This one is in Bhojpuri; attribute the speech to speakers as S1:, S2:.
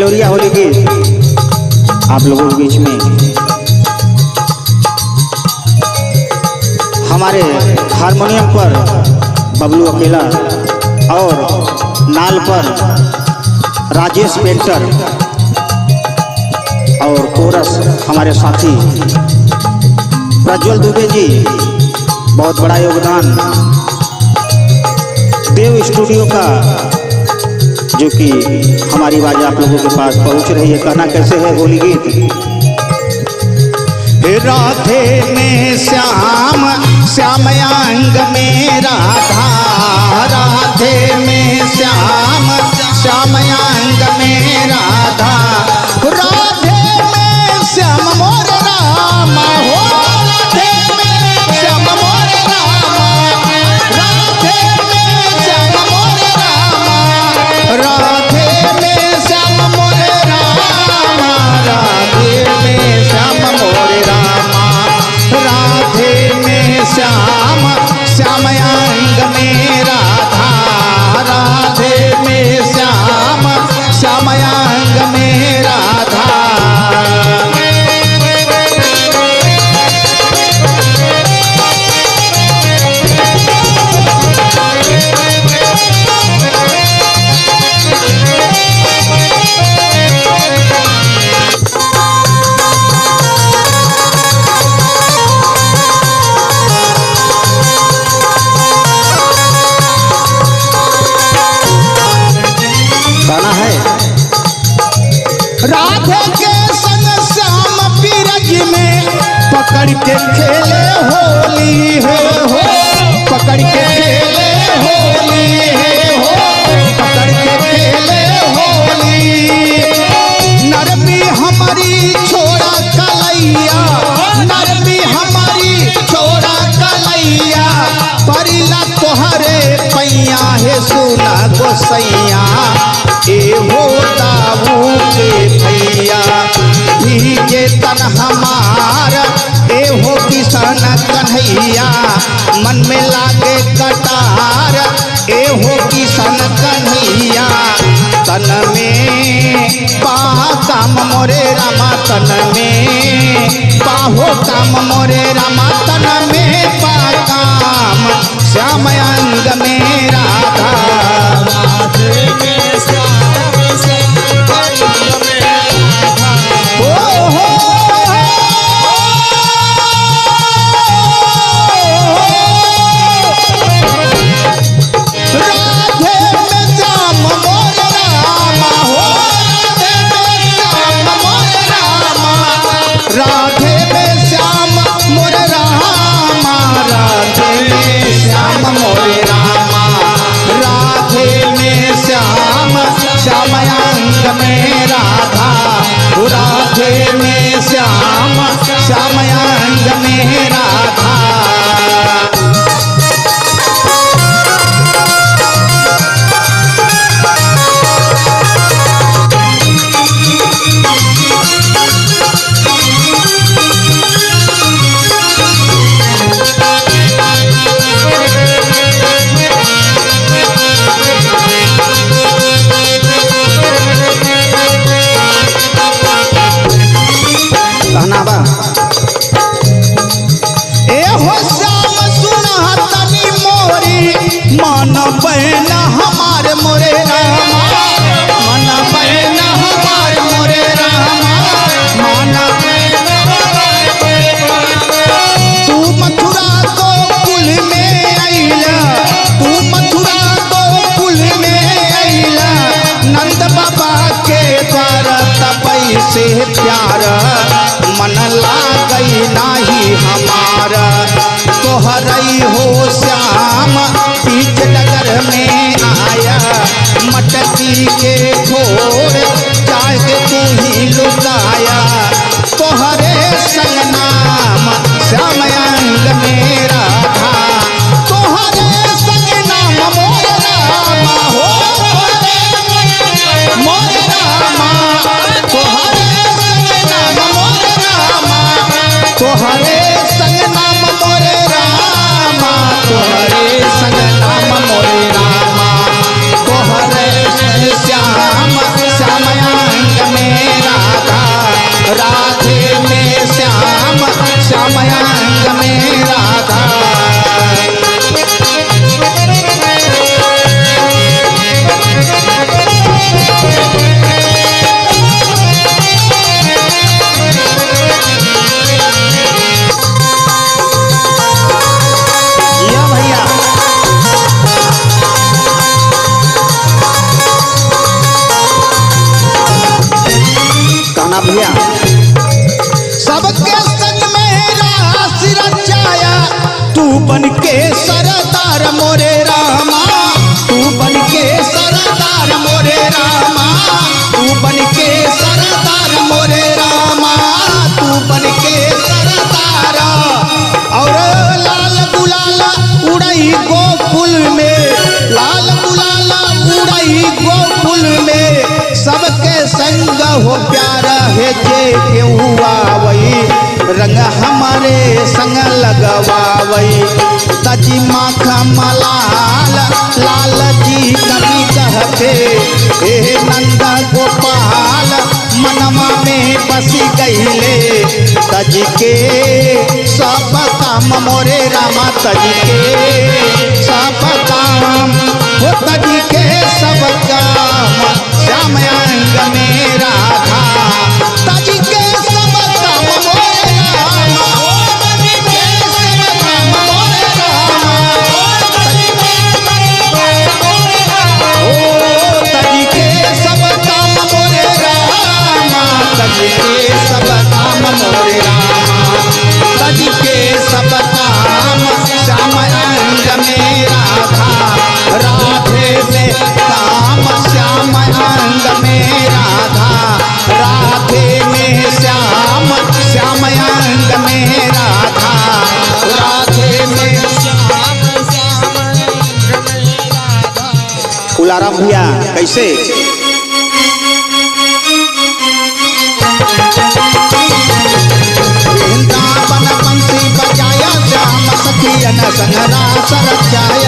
S1: बेलोरिया होली गीत आप लोगों के बीच में हमारे हारमोनियम पर बबलू अकेला और नाल पर राजेश पेंटर और कोरस हमारे साथी प्रज्वल दुबे जी, बहुत बड़ा योगदान देव स्टूडियो का, जो कि हमारी आवाज आप लोगों के पास पहुंच रही है। कहना कैसे है होली गीत।
S2: राधे में श्याम श्यामयांग में राधा, राधे में श्याम श्यामयांग में राधा, राधे में श्याम मोर राम हो, राधे में श्याम मोर राम, राधे में श्याम मोर राम, राधे में श्याम मोर राम, राधे में श्याम मोर राम, राधे में श्याम श्यामयांग में राधा, राधे में श्याम श्यामयांग में राधा।
S1: गाना है
S2: राधे के संग श्याम बिरज में पकड़ के खेले होली है हो, पकड़ के खेले होली है हो, पकड़ के खेले होली। नरमी हमारी छोड़ा कलैया, नरमी हमारी छोड़ा कलैया, परिला तोहरे पैया है सुना गोसैया, ए हो दाऊ के भैया भीगे तन हमार, ए हो किसान कन्हैया मन में लागे कटार, ए हो किसान कन्हैया तन में पा काम मोरे रामा, तन में पाहो काम मोरे रामा, तन में पा काम श्यामयांग में राधा, राधे में श्याम श्यामयांग में राधा, राधे में श्याम श्यामयांग में राधा।
S1: कहना बा
S2: ए हो श्याम सुना तनी मोरी मन बहना हमार मोरे रामा, मन बहना हमार मोरे रामा, मन तू मथुरा को कुल में आइला, तू मथुरा को कुल में आइला, नंद बाबा के द्वारा तपई से प्यार मन लागई नाही हमारा, तोहरई हो श्याम बीच नगर में आया, मटकी के घोर चाहे तू ही लुकाया, तोहरे संग नाम श्यामयांग में राधा, तोहरे संग नाम मोर रामा हो, मोर रामा, तोहरे संग नाम मोर रामा, तोहरे संग नाम मोरे रामा, तोहरे संग नाम मोरे रामा, तोहरे श्याम श्यामयांग
S1: राम भैया।
S2: सबके संग में रास रचाया, तू बन के सरदार मोरे रामा, तू बन के सरदार मोरे रामा, तू बन के सरदार मोरे रामा, तू बन के सरदार। और लाल गुलाल उड़ई गोकुल में, लाल गुलाल उड़ई गोकुल में, सबके संग हो प्यार है जे केहू आवई, रंग हमारे संग लगवावई। तजी माखा मलाल लाल जी कभी कहते, हे नंद गोपाल मनवा में बसी गईले। तज के सब काम मोरे रामा, तज के सब काम, वो तज के सब काम श्याम अंग में राधा। तज के सब काम मोरे रामा, तज के सब काम मोरे रामा, ओ तज के सब काम मोरे रामा, तज के सब काम मोरे रामा, तज के सब काम श्याम अंग में राधा। राधे में काम श्याम अंग में राधा, राधे में श्याम श्याम अंग में राधा, राधे में श्याम श्याम अंग में राधा।
S1: फुलाराम भैया कैसे?
S2: वृंदावन बंसी बजाया, श्याम सखियन संग रास रचाया।